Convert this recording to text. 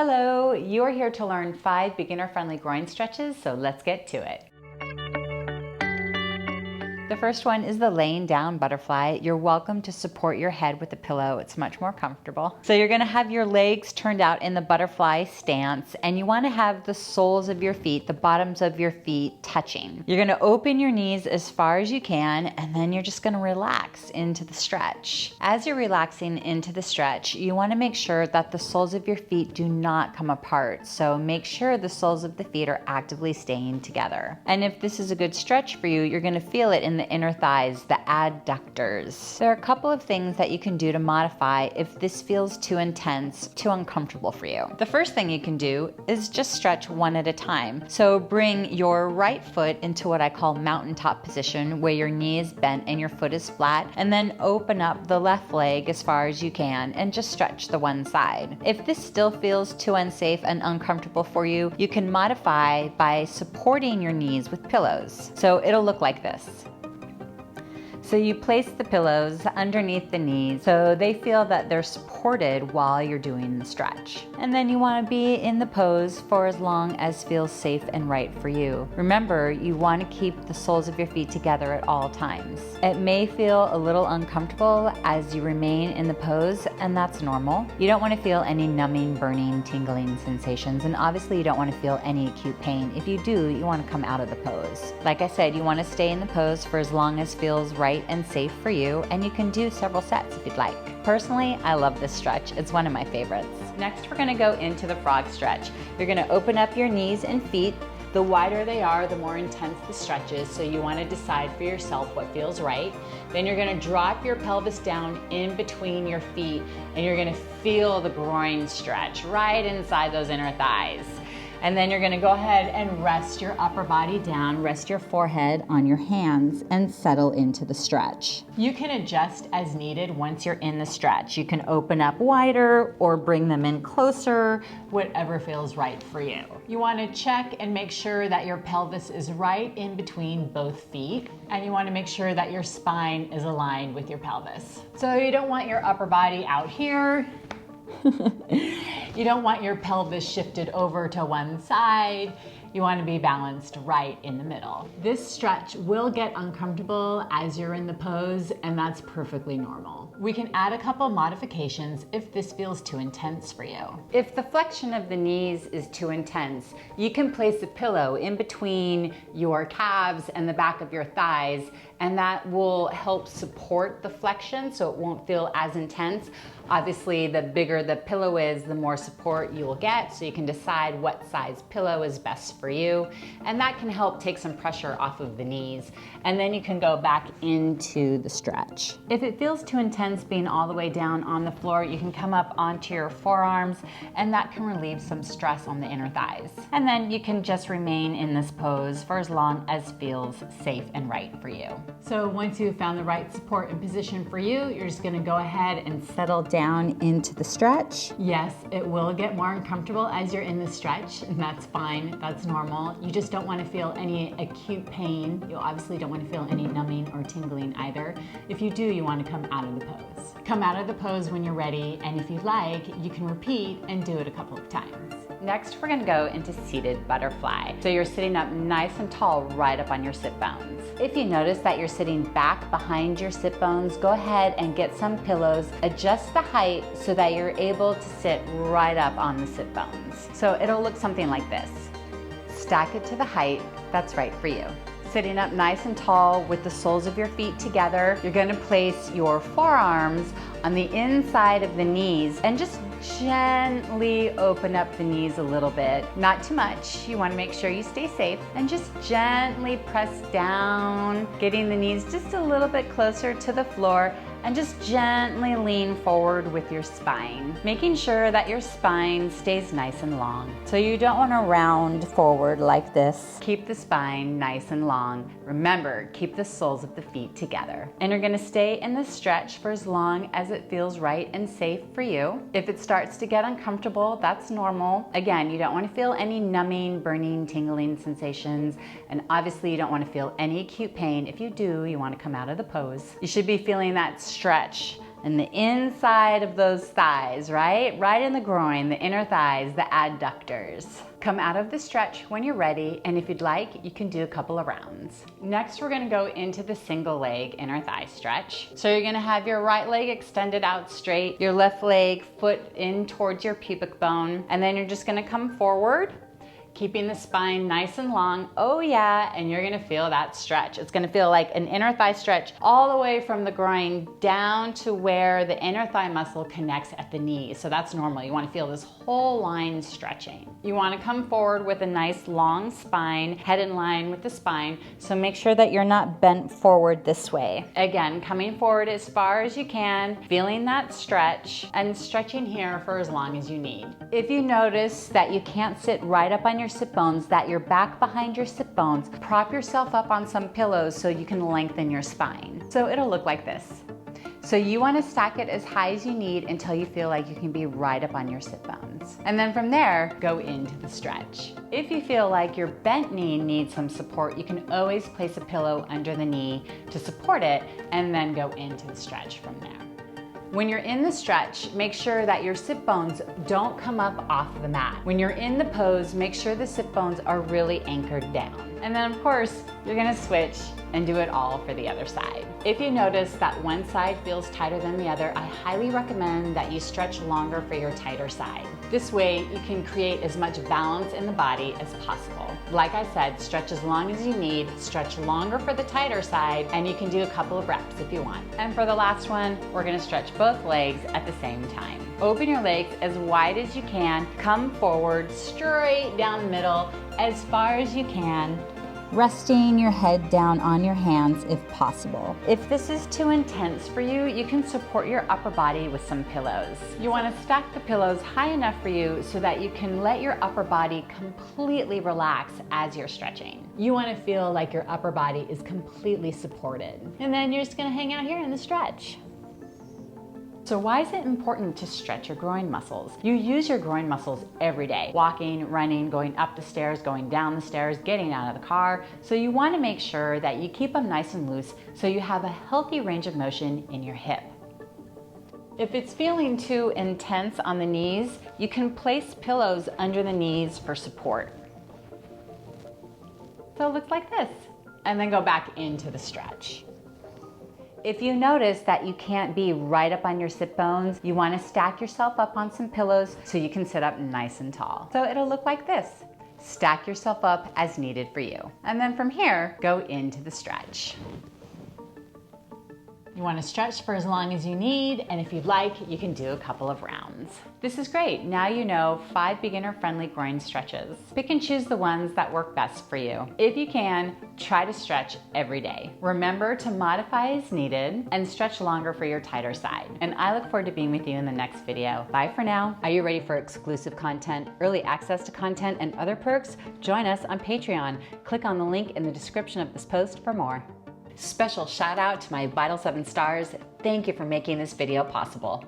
Hello, you are here to learn 5 beginner-friendly groin stretches, so let's get to it. The first one is the laying down butterfly. You're welcome to support your head with a pillow. It's much more comfortable. So you're gonna have your legs turned out in the butterfly stance, and you wanna have the soles of your feet, the bottoms of your feet touching. You're gonna open your knees as far as you can, and then you're just gonna relax into the stretch. As you're relaxing into the stretch, you wanna make sure that the soles of your feet do not come apart. So make sure the soles of the feet are actively staying together. And if this is a good stretch for you, you're gonna feel it in the inner thighs, the adductors. There are a couple of things that you can do to modify if this feels too intense, too uncomfortable for you. The first thing you can do is just stretch one at a time. So bring your right foot into what I call mountaintop position, where your knee is bent and your foot is flat, and then open up the left leg as far as you can and just stretch the one side. If this still feels too unsafe and uncomfortable for you, you can modify by supporting your knees with pillows. So it'll look like this. So you place the pillows underneath the knees so they feel that they're supported while you're doing the stretch. And then you want to be in the pose for as long as feels safe and right for you. Remember, you want to keep the soles of your feet together at all times. It may feel a little uncomfortable as you remain in the pose, and that's normal. You don't want to feel any numbing, burning, tingling sensations, and obviously you don't want to feel any acute pain. If you do, you want to come out of the pose. Like I said, you want to stay in the pose for as long as feels right and safe for you, and you can do several sets if you'd like. Personally, I love this stretch. It's one of my favorites. Next, we're gonna go into the frog stretch. You're gonna open up your knees and feet. The wider they are, the more intense the stretch is, so you wanna decide for yourself what feels right. Then you're gonna drop your pelvis down in between your feet, and you're gonna feel the groin stretch right inside those inner thighs. And then you're gonna go ahead and rest your upper body down, rest your forehead on your hands, and settle into the stretch. You can adjust as needed once you're in the stretch. You can open up wider or bring them in closer, whatever feels right for you. You wanna check and make sure that your pelvis is right in between both feet, and you wanna make sure that your spine is aligned with your pelvis. So you don't want your upper body out here. You don't want your pelvis shifted over to one side. You want to be balanced right in the middle. This stretch will get uncomfortable as you're in the pose, and that's perfectly normal. We can add a couple modifications if this feels too intense for you. If the flexion of the knees is too intense, you can place a pillow in between your calves and the back of your thighs, and that will help support the flexion so it won't feel as intense. Obviously, the bigger the pillow is, the more support you will get, so you can decide what size pillow is best for you, and that can help take some pressure off of the knees, and then you can go back into the stretch. If it feels too intense being all the way down on the floor, you can come up onto your forearms, and that can relieve some stress on the inner thighs. And then you can just remain in this pose for as long as feels safe and right for you. So once you've found the right support and position for you, you're just gonna go ahead and settle down into the stretch. Yes, it will get more uncomfortable as you're in the stretch, and that's fine, that's normal. You just don't want to feel any acute pain. You obviously don't want to feel any numbing or tingling either. If you do, you want to come out of the pose. Come out of the pose when you're ready, and if you like, you can repeat and do it a couple of times. Next, we're gonna go into seated butterfly. So you're sitting up nice and tall right up on your sit bones. If you notice that you're sitting back behind your sit bones, go ahead and get some pillows, adjust the height so that you're able to sit right up on the sit bones. So it'll look something like this. Stack it to the height that's right for you. Sitting up nice and tall with the soles of your feet together, you're gonna place your forearms on the inside of the knees and just gently open up the knees a little bit. Not too much. You want to make sure you stay safe, and just gently press down, getting the knees just a little bit closer to the floor, and just gently lean forward with your spine, making sure that your spine stays nice and long. So you don't want to round forward like this. Keep the spine nice and long. Remember, keep the soles of the feet together. And you're going to stay in this stretch for as long as it feels right and safe for you. If it starts to get uncomfortable, that's normal. Again, you don't want to feel any numbing, burning, tingling sensations, and obviously you don't want to feel any acute pain. If you do, you want to come out of the pose. You should be feeling that stretch and the inside of those thighs, right? Right in the groin, the inner thighs, the adductors. Come out of the stretch when you're ready, and if you'd like, you can do a couple of rounds. Next, we're gonna go into the single leg inner thigh stretch. So you're gonna have your right leg extended out straight, your left leg foot in towards your pubic bone, and then you're just gonna come forward, keeping the spine nice and long. Oh yeah, and you're gonna feel that stretch. It's gonna feel like an inner thigh stretch all the way from the groin down to where the inner thigh muscle connects at the knee. So that's normal. You wanna feel this whole line stretching. You wanna come forward with a nice long spine, head in line with the spine. So make sure that you're not bent forward this way. Again, coming forward as far as you can, feeling that stretch, and stretching here for as long as you need. If you notice that you can't sit right up on your sit bones, that you're back behind your sit bones, prop yourself up on some pillows so you can lengthen your spine. So it'll look like this. So you want to stack it as high as you need until you feel like you can be right up on your sit bones. And then from there, go into the stretch. If you feel like your bent knee needs some support, you can always place a pillow under the knee to support it and then go into the stretch from there. When you're in the stretch, make sure that your sit bones don't come up off the mat. When you're in the pose, make sure the sit bones are really anchored down. And then of course, you're gonna switch and do it all for the other side. If you notice that one side feels tighter than the other, I highly recommend that you stretch longer for your tighter side. This way, you can create as much balance in the body as possible. Like I said, stretch as long as you need, stretch longer for the tighter side, and you can do a couple of reps if you want. And for the last one, we're gonna stretch both legs at the same time. Open your legs as wide as you can, come forward, straight down the middle, as far as you can, resting your head down on your hands if possible. If this is too intense for you, you can support your upper body with some pillows. You want to stack the pillows high enough for you so that you can let your upper body completely relax as you're stretching. You want to feel like your upper body is completely supported. And then you're just going to hang out here in the stretch. So why is it important to stretch your groin muscles? You use your groin muscles every day, walking, running, going up the stairs, going down the stairs, getting out of the car. So you want to make sure that you keep them nice and loose so you have a healthy range of motion in your hip. If it's feeling too intense on the knees, you can place pillows under the knees for support. So it looks like this, and then go back into the stretch. If you notice that you can't be right up on your sit bones, you want to stack yourself up on some pillows so you can sit up nice and tall. So it'll look like this. Stack yourself up as needed for you. And then from here, go into the stretch. You want to stretch for as long as you need, and if you'd like, you can do a couple of rounds. This is great. Now you know 5 beginner-friendly groin stretches. Pick and choose the ones that work best for you. If you can, try to stretch every day. Remember to modify as needed and stretch longer for your tighter side. And I look forward to being with you in the next video. Bye for now. Are you ready for exclusive content, early access to content, and other perks? Join us on Patreon. Click on the link in the description of this post for more. Special shout out to my Vital 7 stars. Thank you for making this video possible.